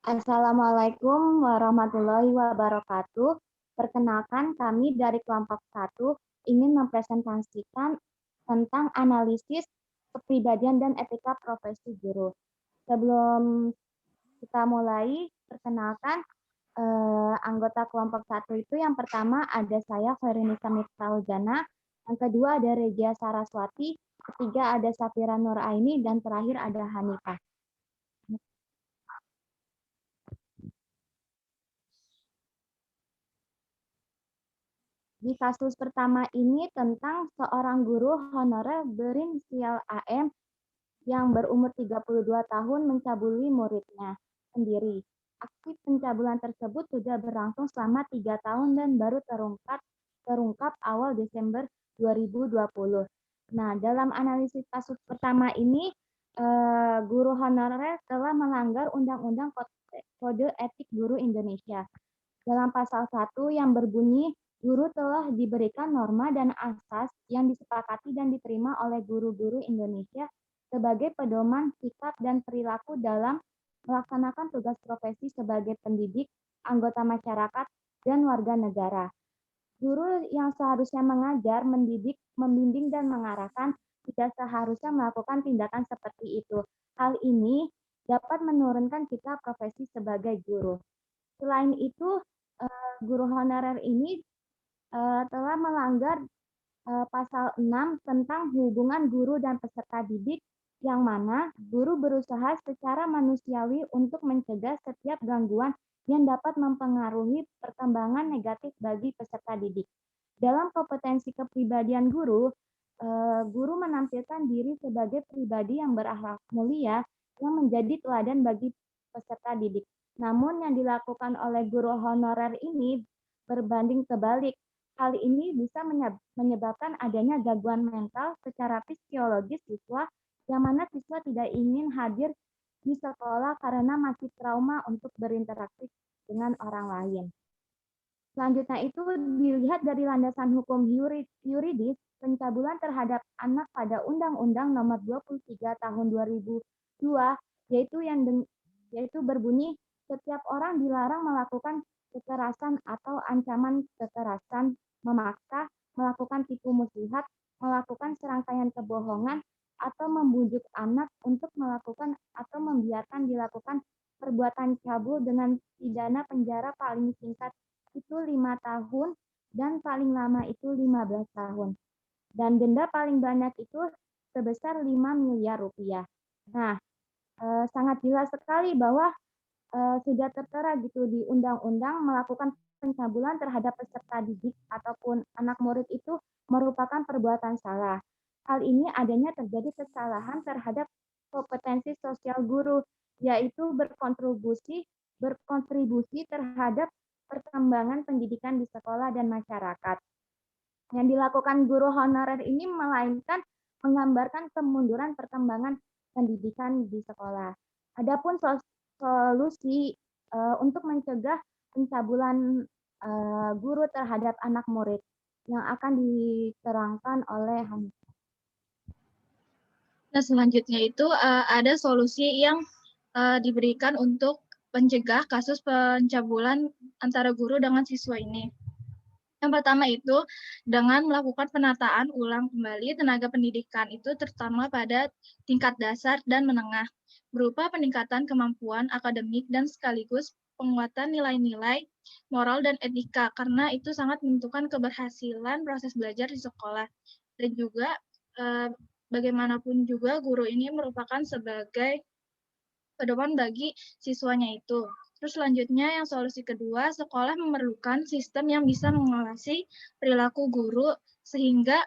Assalamualaikum warahmatullahi wabarakatuh. Perkenalkan, kami dari kelompok 1 ingin mempresentasikan tentang analisis kepribadian dan etika profesi guru. Sebelum kita mulai, perkenalkan anggota kelompok 1 itu yang pertama ada saya, Veronica Mitraujana, yang kedua ada Regia Saraswati, ketiga ada Safira Nuraini, dan terakhir ada Hanifah. Di kasus pertama ini tentang seorang guru honorer berinisial AM yang berumur 32 tahun mencabuli muridnya sendiri. Aksi pencabulan tersebut sudah berlangsung selama 3 tahun dan baru terungkap awal Desember 2020. Nah, dalam analisis kasus pertama ini, guru honorer telah melanggar Undang-Undang Kode Etik Guru Indonesia. Dalam pasal 1 yang berbunyi, guru telah diberikan norma dan asas yang disepakati dan diterima oleh guru-guru Indonesia sebagai pedoman sikap dan perilaku dalam melaksanakan tugas profesi sebagai pendidik, anggota masyarakat, dan warga negara. Guru yang seharusnya mengajar, mendidik, membimbing, dan mengarahkan tidak seharusnya melakukan tindakan seperti itu. Hal ini dapat menurunkan citra profesi sebagai guru. Selain itu, guru honorer ini telah melanggar pasal 6 tentang hubungan guru dan peserta didik, yang mana guru berusaha secara manusiawi untuk mencegah setiap gangguan yang dapat mempengaruhi perkembangan negatif bagi peserta didik. Dalam kompetensi kepribadian guru, guru menampilkan diri sebagai pribadi yang berakhlak mulia yang menjadi teladan bagi peserta didik. Namun yang dilakukan oleh guru honorer ini berbanding terbalik. Hal ini bisa menyebabkan adanya gangguan mental secara fisiologis siswa, yang mana siswa tidak ingin hadir di sekolah karena masih trauma untuk berinteraksi dengan orang lain. Selanjutnya itu dilihat dari landasan hukum yuridis, pencabulan terhadap anak pada Undang-Undang Nomor 23 Tahun 2002, yaitu berbunyi, setiap orang dilarang melakukan kekerasan atau ancaman kekerasan, memaksa, melakukan tipu muslihat, melakukan serangkaian kebohongan, atau membujuk anak untuk melakukan atau membiarkan dilakukan perbuatan cabul dengan pidana penjara paling singkat itu 5 tahun dan paling lama itu 15 tahun. Dan denda paling banyak itu sebesar 5 miliar rupiah. Nah, sangat jelas sekali bahwa sudah tertera gitu di undang-undang melakukan pencabulan terhadap peserta didik ataupun anak murid itu merupakan perbuatan salah. Hal ini adanya terjadi kesalahan terhadap kompetensi sosial guru, yaitu berkontribusi terhadap perkembangan pendidikan di sekolah dan masyarakat. Yang dilakukan guru honorer ini melainkan menggambarkan kemunduran perkembangan pendidikan di sekolah. Adapun solusi untuk mencegah pencabulan guru terhadap anak murid yang akan diterangkan oleh Hanifah. Nah, selanjutnya itu ada solusi yang diberikan untuk mencegah kasus pencabulan antara guru dengan siswa ini. Yang pertama itu dengan melakukan penataan ulang kembali tenaga pendidikan itu terutama pada tingkat dasar dan menengah, berupa peningkatan kemampuan akademik dan sekaligus penguatan nilai-nilai moral dan etika, karena itu sangat menentukan keberhasilan proses belajar di sekolah. Dan juga bagaimanapun juga guru ini merupakan sebagai pedoman bagi siswanya itu. Terus selanjutnya yang solusi kedua, sekolah memerlukan sistem yang bisa mengawasi perilaku guru sehingga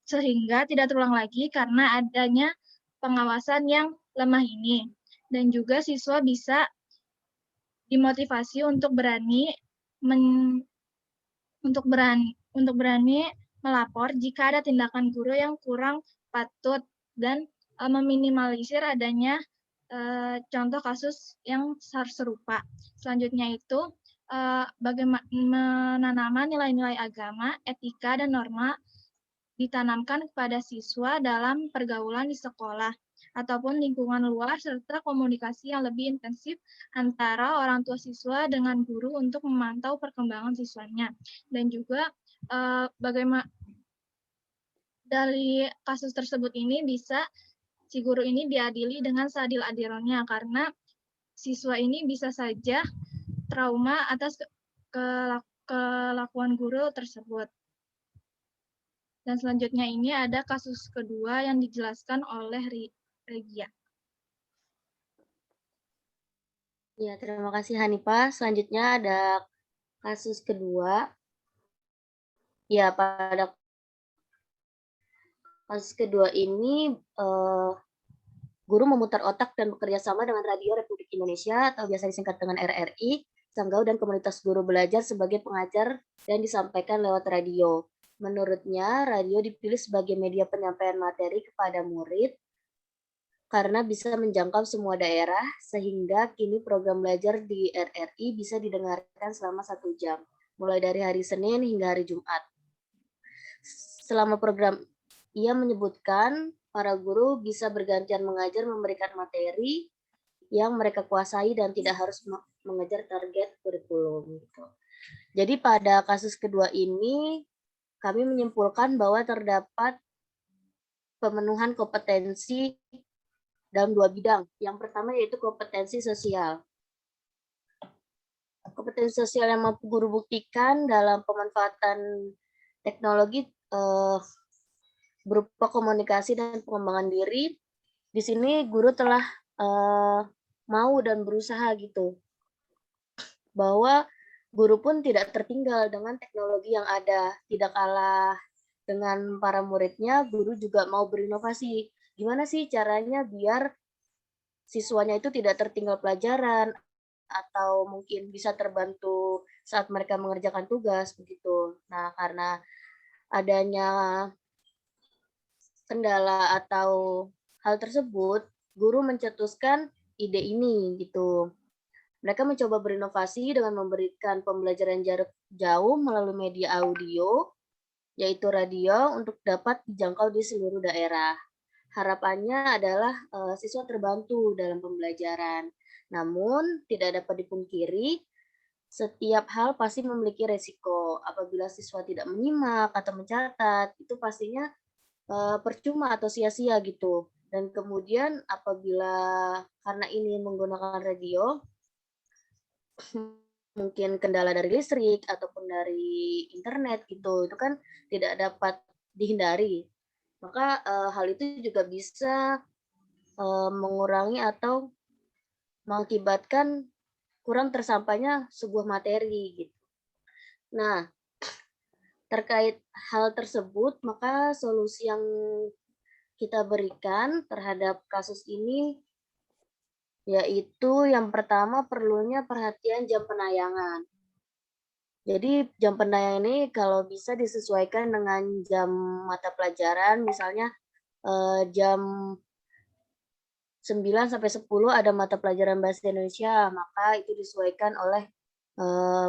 sehingga tidak terulang lagi karena adanya pengawasan yang lemah ini. Dan juga siswa bisa dimotivasi untuk berani melapor jika ada tindakan guru yang kurang patut dan meminimalisir adanya contoh kasus yang serupa. Selanjutnya itu bagaimana menanamkan nilai-nilai agama, etika, dan norma ditanamkan kepada siswa dalam pergaulan di sekolah. ataupun lingkungan luar, serta komunikasi yang lebih intensif antara orang tua siswa dengan guru untuk memantau perkembangan siswanya. Dan juga bagaimana dari kasus tersebut ini bisa si guru ini diadili dengan seadil-adilnya, karena siswa ini bisa saja trauma atas kelakuan guru tersebut. Dan selanjutnya ini ada kasus kedua yang dijelaskan oleh Regia. Ya, terima kasih Hanifah. Selanjutnya ada kasus kedua. Ya, pada kasus kedua ini guru memutar otak dan bekerja sama dengan Radio Republik Indonesia atau biasa disingkat dengan RRI, Sanggau dan komunitas guru belajar sebagai pengajar dan disampaikan lewat radio. Menurutnya, radio dipilih sebagai media penyampaian materi kepada murid karena bisa menjangkau semua daerah, sehingga kini program belajar di RRI bisa didengarkan selama 1 jam, mulai dari hari Senin hingga hari Jumat. Selama program, ia menyebutkan para guru bisa bergantian mengajar memberikan materi yang mereka kuasai dan tidak harus mengejar target kurikulum. Jadi pada kasus kedua ini, kami menyimpulkan bahwa terdapat pemenuhan kompetensi dalam 2 bidang. Yang pertama yaitu kompetensi sosial. Kompetensi sosial yang mampu guru buktikan dalam pemanfaatan teknologi berupa komunikasi dan pengembangan diri. Di sini guru telah mau dan berusaha gitu. Bahwa guru pun tidak tertinggal dengan teknologi yang ada, tidak kalah dengan para muridnya, guru juga mau berinovasi. Gimana sih caranya biar siswanya itu tidak tertinggal pelajaran atau mungkin bisa terbantu saat mereka mengerjakan tugas begitu. Nah, karena adanya kendala atau hal tersebut, guru mencetuskan ide ini gitu. Mereka mencoba berinovasi dengan memberikan pembelajaran jarak jauh melalui media audio, yaitu radio, untuk dapat dijangkau di seluruh daerah. Harapannya adalah siswa terbantu dalam pembelajaran. Namun, tidak dapat dipungkiri, setiap hal pasti memiliki resiko. Apabila siswa tidak menyimak atau mencatat, itu pastinya percuma atau sia-sia gitu. Dan kemudian apabila karena ini menggunakan radio, mungkin kendala dari listrik ataupun dari internet gitu, itu kan tidak dapat dihindari. Maka hal itu juga bisa mengurangi atau mengakibatkan kurang tersampainya sebuah materi gitu. Nah, terkait hal tersebut, maka solusi yang kita berikan terhadap kasus ini yaitu yang pertama perlunya perhatian jam penayangan. Jadi jam penayangan ini kalau bisa disesuaikan dengan jam mata pelajaran, misalnya jam 9 sampai 10 ada mata pelajaran bahasa Indonesia, maka itu disesuaikan oleh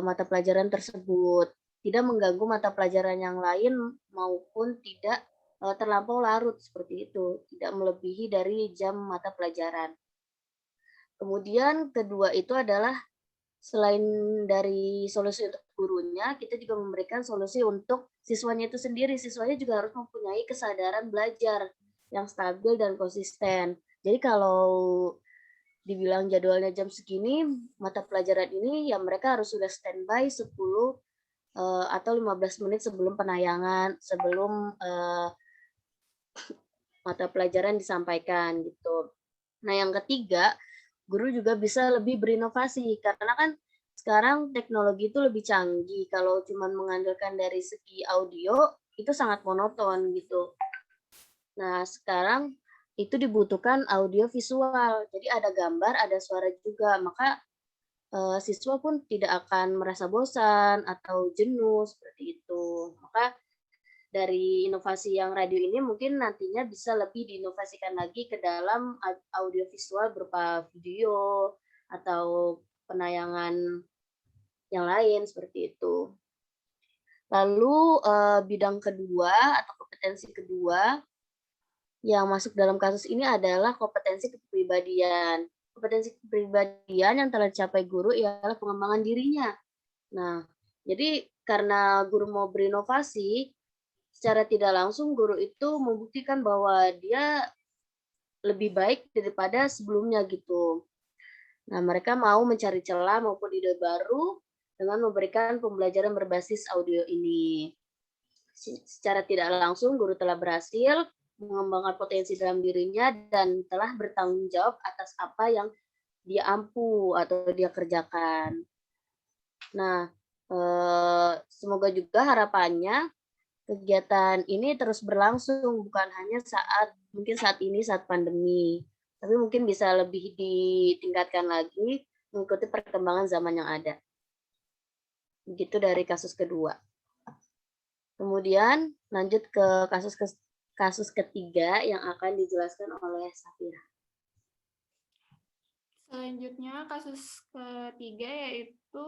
mata pelajaran tersebut. Tidak mengganggu mata pelajaran yang lain maupun tidak terlampau larut seperti itu, tidak melebihi dari jam mata pelajaran. Kemudian kedua itu adalah selain dari solusi untuk gurunya, kita juga memberikan solusi untuk siswanya itu sendiri. Siswanya juga harus mempunyai kesadaran belajar yang stabil dan konsisten. Jadi kalau dibilang jadwalnya jam segini, mata pelajaran ini ya mereka harus sudah standby 10 atau 15 menit sebelum penayangan, sebelum mata pelajaran disampaikan gitu. Nah, yang ketiga, guru juga bisa lebih berinovasi karena kan sekarang teknologi itu lebih canggih. Kalau cuma mengandalkan dari segi audio itu sangat monoton gitu. Nah, sekarang itu dibutuhkan audio visual. Jadi ada gambar, ada suara juga. Maka siswa pun tidak akan merasa bosan atau jenuh seperti itu. Maka dari inovasi yang radio ini mungkin nantinya bisa lebih diinovasikan lagi ke dalam audio visual berupa video atau penayangan yang lain seperti itu. Lalu bidang kedua atau kompetensi kedua Yang masuk dalam kasus ini adalah kompetensi kepribadian. Kompetensi kepribadian yang telah dicapai guru ialah pengembangan dirinya. Nah, jadi karena guru mau berinovasi, secara tidak langsung guru itu membuktikan bahwa dia lebih baik daripada sebelumnya gitu. Nah, mereka mau mencari celah maupun ide baru dengan memberikan pembelajaran berbasis audio ini. Secara tidak langsung, guru telah berhasil mengembangkan potensi dalam dirinya dan telah bertanggung jawab atas apa yang dia ampu atau dia kerjakan. Nah, semoga juga harapannya kegiatan ini terus berlangsung, bukan hanya mungkin saat ini, saat pandemi, tapi mungkin bisa lebih ditingkatkan lagi mengikuti perkembangan zaman yang ada. Begitu dari kasus kedua. Kemudian lanjut ke kasus ketiga yang akan dijelaskan oleh Safira. Selanjutnya kasus ketiga yaitu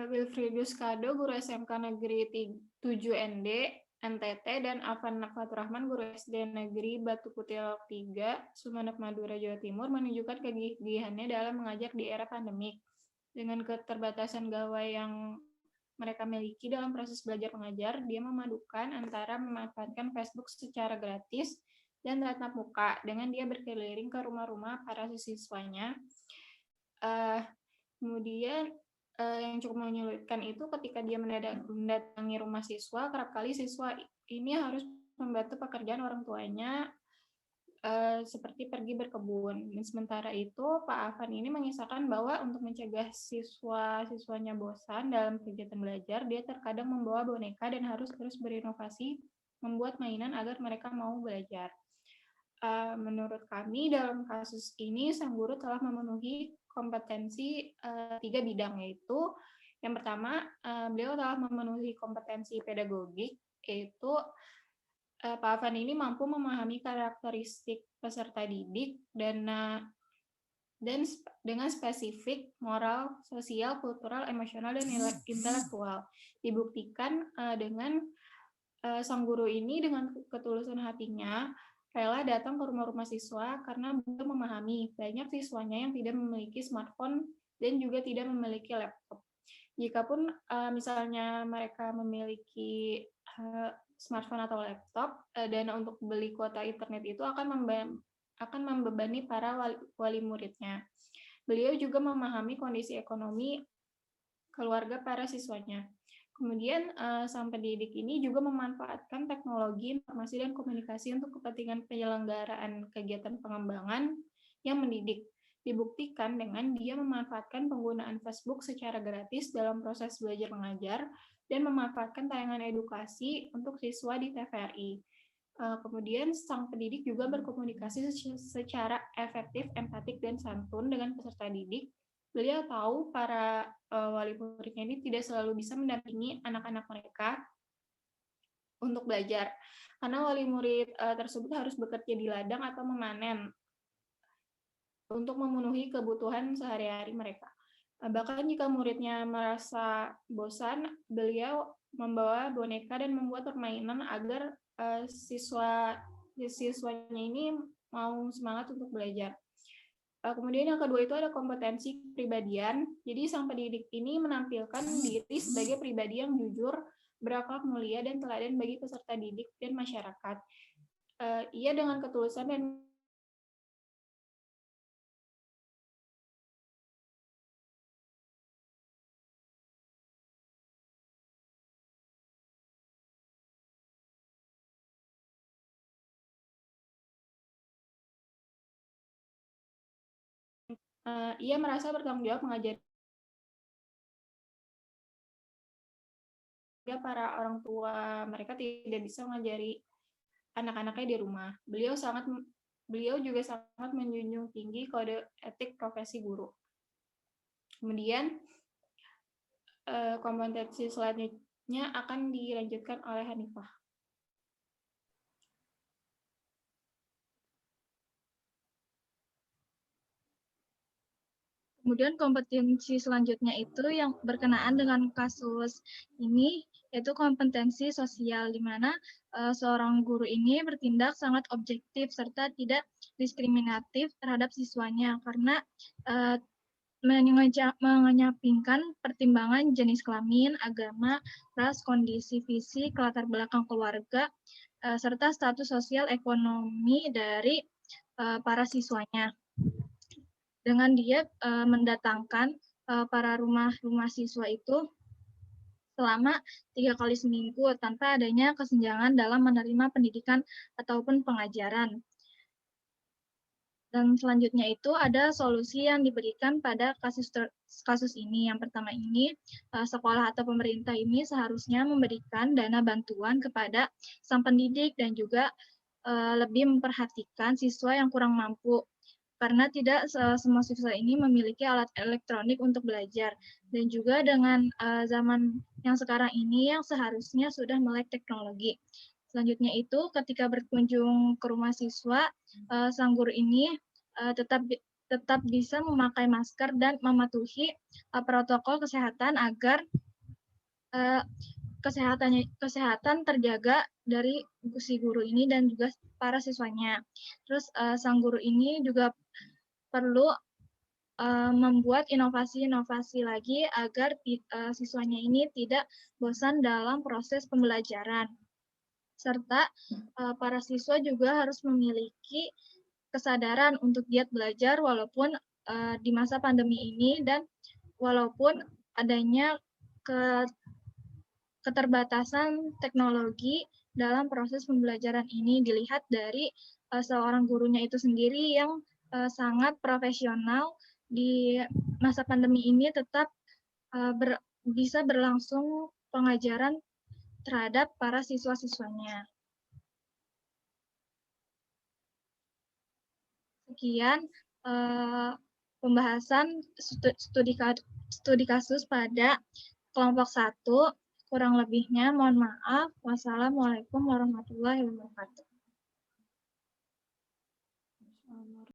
Wilfriedus Kado, guru SMK Negeri 7 ND, NTT, dan Afan Fatur Rahman, guru SD Negeri Batu Kutil 3, Sumeneb, Madura, Jawa Timur, menunjukkan kegigihannya dalam mengajar di era pandemik. Dengan keterbatasan gawai yang mereka miliki dalam proses belajar mengajar, dia memadukan antara memanfaatkan Facebook secara gratis dan tatap muka dengan dia berkeliling ke rumah-rumah para siswanya. Kemudian yang cukup menyulitkan itu ketika dia mendatangi rumah siswa, kerap kali siswa ini harus membantu pekerjaan orang tuanya seperti pergi berkebun. Dan sementara itu, Pak Afan ini mengisahkan bahwa untuk mencegah siswa-siswanya bosan dalam kegiatan belajar, dia terkadang membawa boneka dan harus terus berinovasi membuat mainan agar mereka mau belajar. Menurut kami dalam kasus ini sang guru telah memenuhi kompetensi 3 bidang, yaitu yang pertama beliau telah memenuhi kompetensi pedagogik, yaitu Pak Afan ini mampu memahami karakteristik peserta didik dan dengan spesifik moral, sosial, kultural, emosional, dan intelektual. Dibuktikan dengan sang guru ini dengan ketulusan hatinya rela datang ke rumah-rumah siswa karena beliau memahami banyak siswanya yang tidak memiliki smartphone dan juga tidak memiliki laptop. Jikapun misalnya mereka memiliki smartphone atau laptop, dana untuk beli kuota internet itu akan membebani para wali muridnya. Beliau juga memahami kondisi ekonomi keluarga para siswanya. Kemudian sang pendidik ini juga memanfaatkan teknologi informasi dan komunikasi untuk kepentingan penyelenggaraan kegiatan pengembangan yang mendidik. Dibuktikan dengan dia memanfaatkan penggunaan Facebook secara gratis dalam proses belajar mengajar dan memanfaatkan tayangan edukasi untuk siswa di TVRI. Kemudian sang pendidik juga berkomunikasi secara efektif, empatik, dan santun dengan peserta didik. Beliau tahu para wali muridnya ini tidak selalu bisa mendampingi anak-anak mereka untuk belajar, karena wali murid tersebut harus bekerja di ladang atau memanen untuk memenuhi kebutuhan sehari-hari mereka. Bahkan jika muridnya merasa bosan, beliau membawa boneka dan membuat permainan agar siswanya ini mau semangat untuk belajar. Kemudian yang kedua itu ada kompetensi kepribadian. Jadi sang pendidik ini menampilkan diri sebagai pribadi yang jujur, berakhlak mulia, dan teladan bagi peserta didik dan masyarakat. Ia dengan ketulusan dan ia merasa bertanggung jawab mengajari para orang tua mereka tidak bisa mengajari anak-anaknya di rumah. Beliau juga sangat menjunjung tinggi kode etik profesi guru. Kemudian kompetensi selanjutnya akan dilanjutkan oleh Hanifah. Kemudian kompetensi selanjutnya itu yang berkenaan dengan kasus ini, yaitu kompetensi sosial, di mana seorang guru ini bertindak sangat objektif serta tidak diskriminatif terhadap siswanya, karena mengenyampingkan pertimbangan jenis kelamin, agama, ras, kondisi fisik, latar belakang keluarga, serta status sosial ekonomi dari para siswanya. Dengan dia mendatangkan para rumah siswa itu selama 3 kali seminggu tanpa adanya kesenjangan dalam menerima pendidikan ataupun pengajaran. Dan selanjutnya itu ada solusi yang diberikan pada kasus ini. Yang pertama ini, sekolah atau pemerintah ini seharusnya memberikan dana bantuan kepada sang pendidik dan juga lebih memperhatikan siswa yang kurang mampu. Karena tidak semua siswa ini memiliki alat elektronik untuk belajar. Dan juga dengan zaman yang sekarang ini yang seharusnya sudah melek teknologi. Selanjutnya itu ketika berkunjung ke rumah siswa, sang guru ini tetap bisa memakai masker dan mematuhi protokol kesehatan agar kesehatan terjaga dari si guru ini dan juga para siswanya. Terus sang guru ini juga perlu membuat inovasi-inovasi lagi agar siswanya ini tidak bosan dalam proses pembelajaran. Serta para siswa juga harus memiliki kesadaran untuk giat belajar walaupun di masa pandemi ini dan walaupun adanya keterbatasan teknologi dalam proses pembelajaran ini dilihat dari seorang gurunya itu sendiri yang sangat profesional di masa pandemi ini tetap bisa berlangsung pengajaran terhadap para siswa-siswanya. Sekian pembahasan studi kasus pada kelompok 1. Kurang lebihnya mohon maaf. Wassalamualaikum warahmatullahi wabarakatuh.